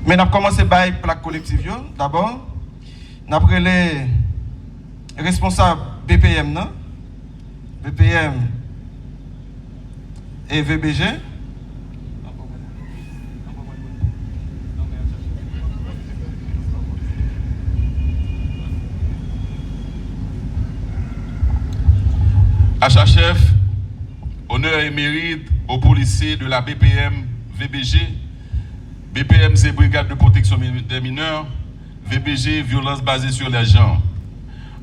Mais nous avons commencé par la plaque collective. D'abord, nous avons les responsables BPM, non? BPM et VBG. HHF, honneur et mérite aux policiers de la BPM VBG. BPM, c'est Brigade de protection des mineurs. VBG, violence basée sur les gens.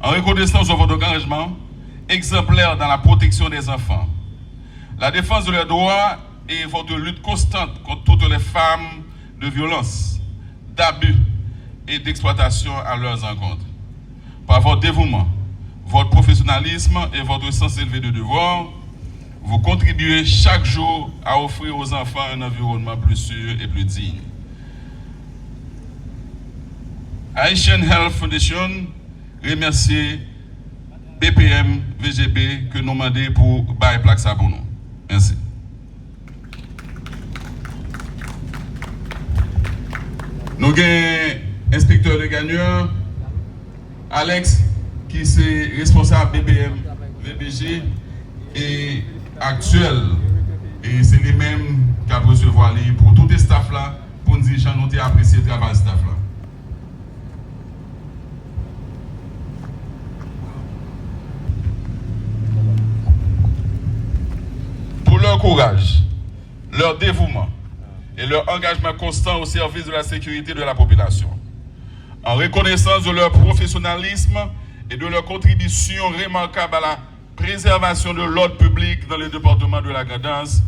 En reconnaissance de votre engagement exemplaire dans la protection des enfants, la défense de leurs droits et votre lutte constante contre toutes les femmes de violence, d'abus et d'exploitation à leurs encontres. Par votre dévouement, votre professionnalisme et votre sens élevé de devoir, vous contribuez chaque jour à offrir aux enfants un environnement plus sûr et plus digne. Haitian Health Foundation remercie BPM VGB que nous demandons pour bailler plaque ça pour nous. Merci. Nous avons inspecteur de gagneur, Alex, qui est responsable BPM VBG et actuel. Et c'est lui-même qui a recevoir pour tout le staff là, pour nous dire que nous avons apprécié le travail du staff là. Pour leur courage, leur dévouement et leur engagement constant au service de la sécurité de la population, en reconnaissance de leur professionnalisme et de leur contribution remarquable à la préservation de l'ordre public dans le département de la Grand'Anse,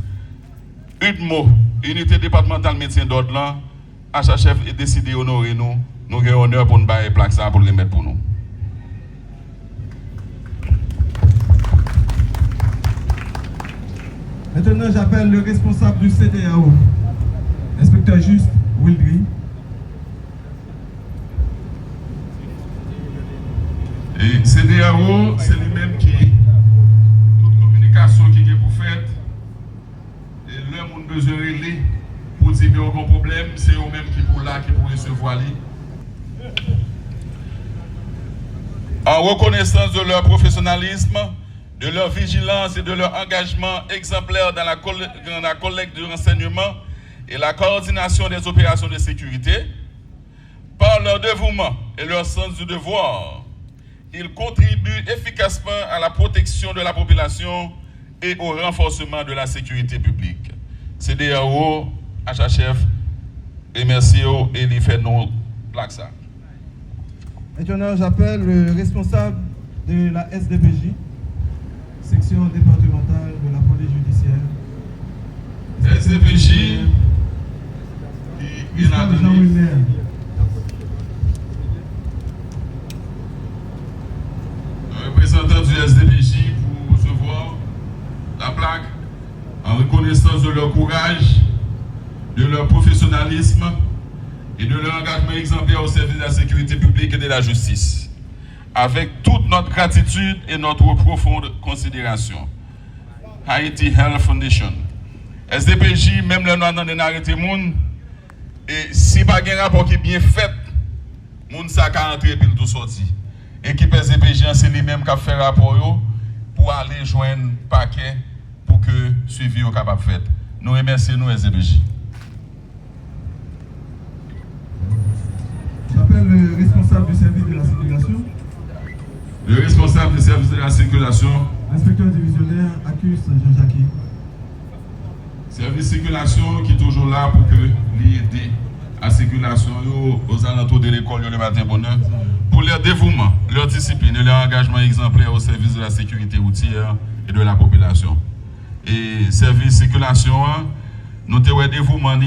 UDMO, Unité départementale médecin d'ordre, HHF est décidé d'honorer nous. Nous avons honneur pour nous bailler plaque ça pour le remettre pour nous. Maintenant, j'appelle le responsable du CDAO, inspecteur Juste Wildry. Et CDAO, c'est lui-même qui, toute communication qui est pour faire, et le monde besoin de relais pour dire qu'il y a aucun problème, c'est eux-mêmes qui pour là, qui pour recevoir lui. En reconnaissance de leur professionnalisme, de leur vigilance et de leur engagement exemplaire dans la collecte de renseignements et la coordination des opérations de sécurité, par leur dévouement et leur sens du devoir, ils contribuent efficacement à la protection de la population et au renforcement de la sécurité publique. CDAO, HHF, remercie et les fait non plaque ça. Maintenant, j'appelle le responsable de la SDPJ, section départementale de la police judiciaire. SDPJ, qui est là représentant du SDPJ pour recevoir la plaque en reconnaissance de leur courage, de leur professionnalisme et de leur engagement exemplaire au service de la sécurité publique et de la justice. Avec toute notre gratitude et notre profonde considération. Haiti Health Foundation. SDPJ, même le nom d'un arrêté moun, et si pas un rapport qui est bien fait, moun sa ka entrer puis tout sorti. Équipe SDPJ, c'est lui-même qui a fait rapport pour aller joindre paquet pour que suivi soit capable de faire. Nous remercions nous SDPJ. J'appelle le responsable du service de la circulation. Le responsable du service de la circulation. Inspecteur divisionnaire Accus Jean-Jacques. Service de circulation qui est toujours là pour que l'aider à la circulation aux alentours de l'école le matin bonheur. Pour leur dévouement, leur discipline et leur engagement exemplaire au service de la sécurité routière et de la population. Et service de circulation, nous avons dévouement,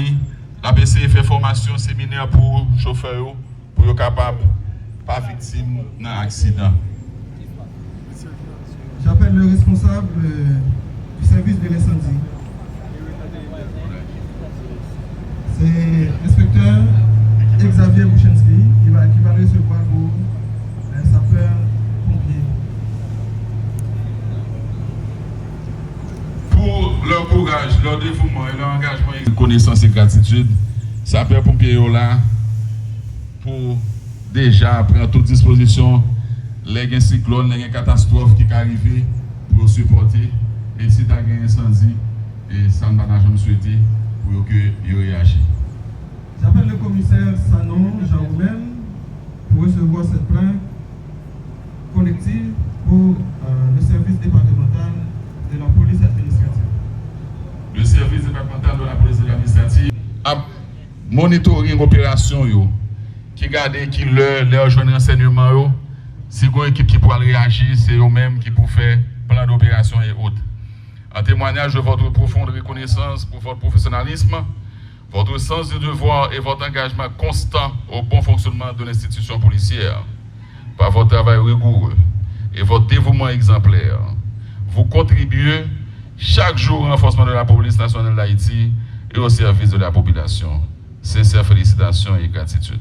la BCE fait formation, séminaire pour chauffeurs, pour être capable pas victime d'un accident. J'appelle le responsable du service de l'incendie. C'est l'inspecteur Xavier Bouchenski qui va recevoir vos sapeurs-pompiers. Pour leur courage, leur dévouement et leur engagement, connaissance et gratitude, sapeurs-pompiers là pour déjà prendre toute disposition les cyclones, les catastrophes qui arrivent pour supporter et si tu as un incendie et ça ne va jamais souhaiter pour que vous réagissez. J'appelle le commissaire Sanon Jean-Romain pour recevoir cette plainte collective pour le service départemental de la police administrative. Le service départemental de la police administrative a monitoré l'opération, qui garde qui leur joint renseignement, si vous avez une équipe qui pourra réagir, c'est eux-mêmes qui pourront faire plan d'opération et autres. En témoignage de votre profonde reconnaissance pour votre professionnalisme, votre sens du devoir et votre engagement constant au bon fonctionnement de l'institution policière, par votre travail rigoureux et votre dévouement exemplaire, vous contribuez chaque jour au renforcement de la police nationale d'Haïti et au service de la population. Sincères félicitations et gratitude.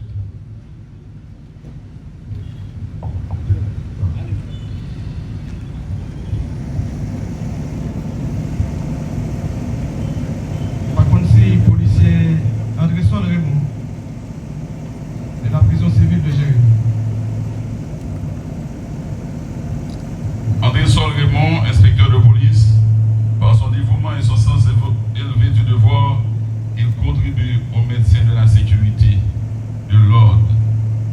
Par contre, si policier André Sol Raymond de la prison civile de Jérémy. André Sol Raymond, inspecteur de police, par son dévouement et son sens élevé du devoir, il contribue au maintien de la sécurité, de l'ordre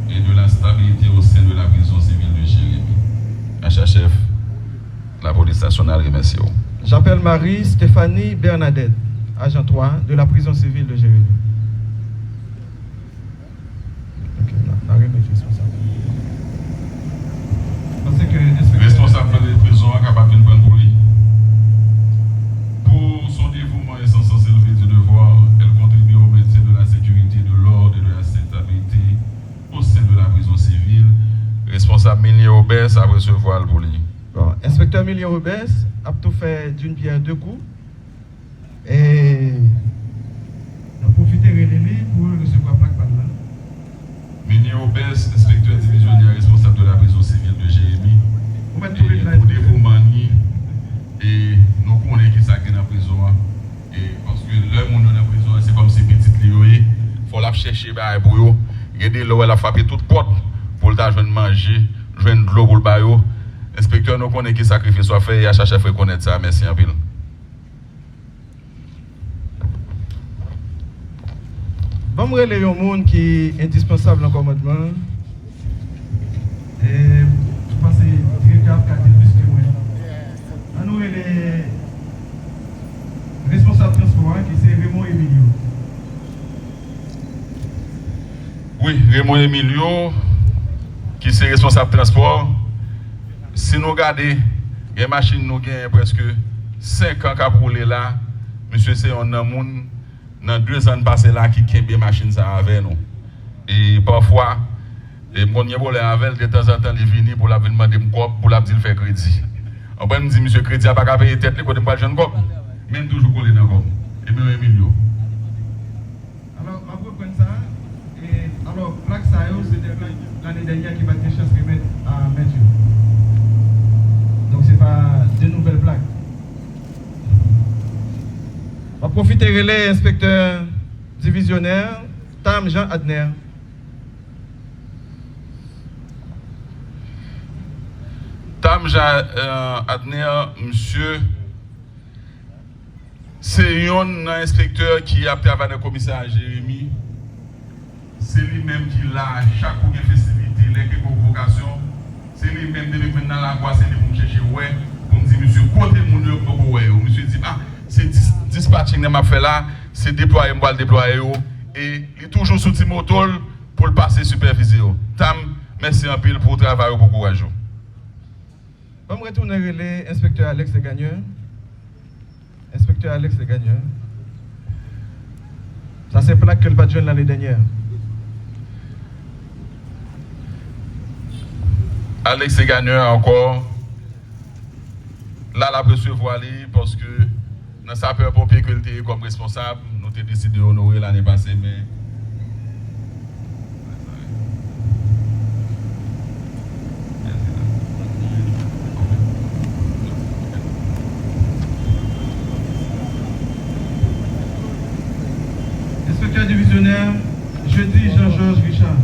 et de la stabilité au sein de la prison civile de Jérémy. HHF, la police nationale remercie. J'appelle Marie-Stéphanie Bernadette, agent 3 de la prison civile de Jérémy. Ok, la remise responsable. Responsable de prison capable de prendre pour lui. Pour son dévouement et son sens élevé du devoir, elle contribue au maintien de la sécurité, de l'ordre et de la stabilité au sein de la prison civile. Responsable Millie Robert à recevoir pour lui. Bon, inspecteur Millie Robert a tout fait d'une pierre deux coups et on a profité de lui pour recevoir plaque par là. Millie Robert, inspecteur divisionnaire responsable de la prison civile de Jérémy. Pour dévouement et nous connaissons qui ça dans la prison. Et parce que le monde dans la prison, c'est comme si petit lié, il faut la chercher pour eux. Regardez là où elle a frappé toute porte pour le temps de manger, joindre de l'eau pour le baillot. Inspecteur, nous connaissons qui sacrifice soit fait et à chaque chef reconnaître ça. Merci en pile. Bon, je vais un monde qui est indispensable dans le commandement. Et je pense que c'est très grave qu'à dire plus que moi. Nous, les responsables transport qui c'est Raymond Emilio. Oui, Raymond Emilio, qui c'est responsable transport. Si nous regardons, les machines nous gagnent presque 5 ans qu'à rouler là. Monsieur, c'est un homme dans 2 ans passé là qui a des machines avec nous. Et parfois, les premiers volets avec de temps en temps, ils viennent pour la demander pour la dire faire crédit. On peut me dire, monsieur, crédit n'a pas payé tête, les côtés pas de jeune cop. Même toujours collé dans le cop. Et même Emilio. Alors, on va prendre ça. Et alors, plaque ça, c'était l'année dernière qui va être chance de mettre à Mathieu. Donc, ce n'est pas de nouvelles plaques. On va profiter de l'inspecteur divisionnaire, Tam Jean Adner. Tam Jean Adner, monsieur, c'est un inspecteur qui a travaillé dans le commissariat Jérémy. C'est lui-même qui l'a chaque fois qu'il y a festivité, les convocations. C'est lui-même qui est dans la voie, c'est lui qui cherche ouais, pour me dire, monsieur, côté mon œuvre pour ouais. Monsieur dit, ah, c'est dispatching que m'a fait là, c'est déployer, moi le déployer et il est toujours sous Timotol pour le passer superviser. Tam, merci un pile pour le travail pour courage. On va retourner relais inspecteur Alex Legagneur. Inspecteur Alex Legagneur. Ça c'est plaque que le patron l'année dernière. Alex Legagneur encore. Là, la recevoir parce que dans sa peur pompier que était comme responsable, nous avons décidé d'honorer l'année passée, mais Inspecteur divisionnaire Jeudi Jean-Georges Richard.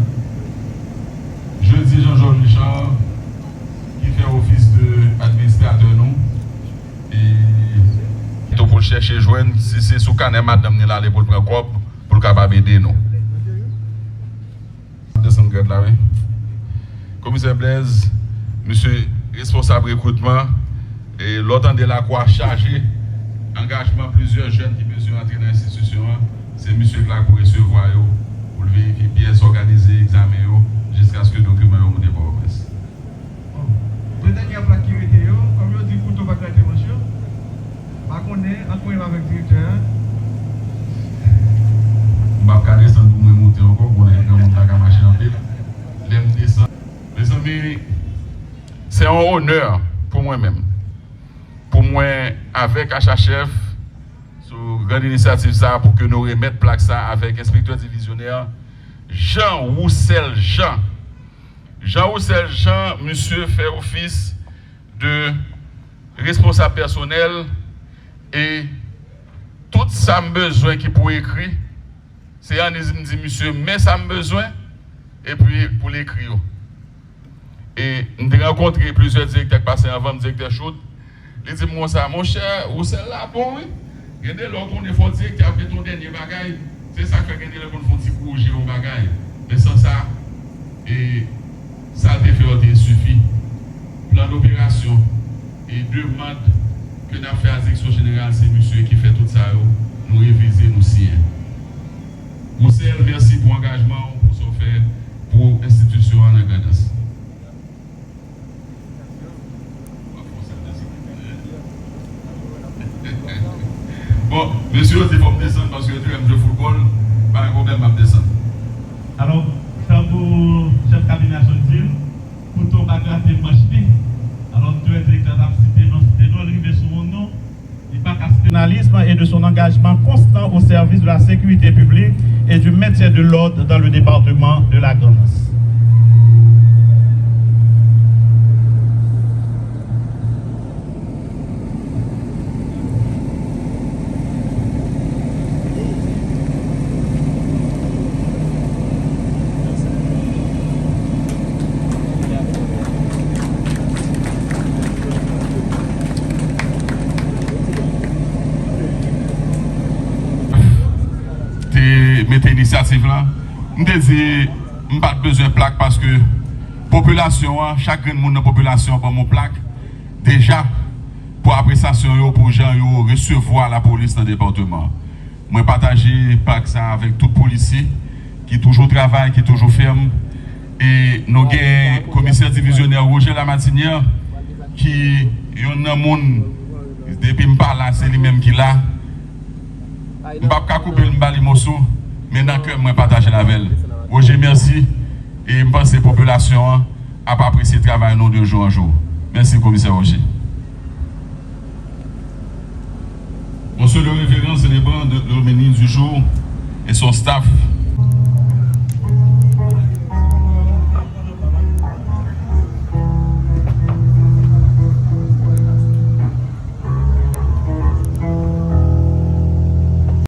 Jeudi Jean-Georges Richard, qui fait office d'administrateur nous. Et pour chercher joindre, si c'est sous canet madame là pour le prendre corps pour le capable aider nous. Descendre là, oui. Commissaire Blaise, monsieur responsable recrutement, et l'autre de la quoi chargé engagement plusieurs jeunes qui besoin entrer dans l'institution, c'est monsieur là pour recevoir pour le vérifier bien s'organiser examen jusqu'à ce que le document soit monté par la presse. Le dernier plaque qui était comme je dis couteau pas claquer monsieur. Par contre, on avec le directeur. Je vais pas descendre pour me monter encore pour les gens qui ont marché en pile. Les amis, c'est un honneur pour moi-même. Pour moi, avec HHF, sur grande initiative ça, pour que nous remettions plaque ça avec inspecteur divisionnaire Jean Roussel Jean. Jean Roussel Jean, monsieur fait office de responsable personnel et tout ça besoin qui pour écrire, c'est un dit monsieur, mais ça me besoin et puis pour l'écrire. Et nous avons rencontré plusieurs directeurs passés avant, directeur Chaud. Il dit moi ça, mon cher, ou celle-là, bon oui. Regardez l'autre, on est fort directeur, après ton dernier bagaille. C'est ça que regardez le qu'on fait un petit coup au bagaille. Mais sans ça, et ça a fait suffit. Plan d'opération et demande que nous avons fait à la direction générale, c'est monsieur qui fait tout ça, nous réviser, nous signer. Roussel, merci pour l'engagement, pour ce fait, pour l'institution en Agadez. Bon, monsieur, il faut me descendre parce que tu aimes le football, pas un problème à me descendre. Alors, ça pour chef cabinet Chondil, pour ton bagarre de manche. Alors, tu es directeur d'absité, non, arrivé sur mon nom, il pas journalisme et de son engagement constant au service de la sécurité publique et du maintien de l'ordre dans le département de la Grand'Anse. Mettez l'initiative là. Je te dis, je n'ai pas besoin de plaque parce que population, chaque monde dans la population a mon plaque. Déjà, pour appréciation, pour gens recevoir la police dans le département. Je partage plaque ça avec tout policier qui toujours travaille, qui toujours ferme. Et nous avons un commissaire divisionnaire Roger Lamartinière qui est un monde, depuis que je parle là, c'est lui-même qui est là. Je ne peux pas couper le morceau, mais dans le cœur, je partage la veille. Roger, merci. Et je pense que la population n'a pas apprécié le travail de jour en jour. Merci, commissaire Roger. Monsieur le révérend célébrant le ministre du jour et son staff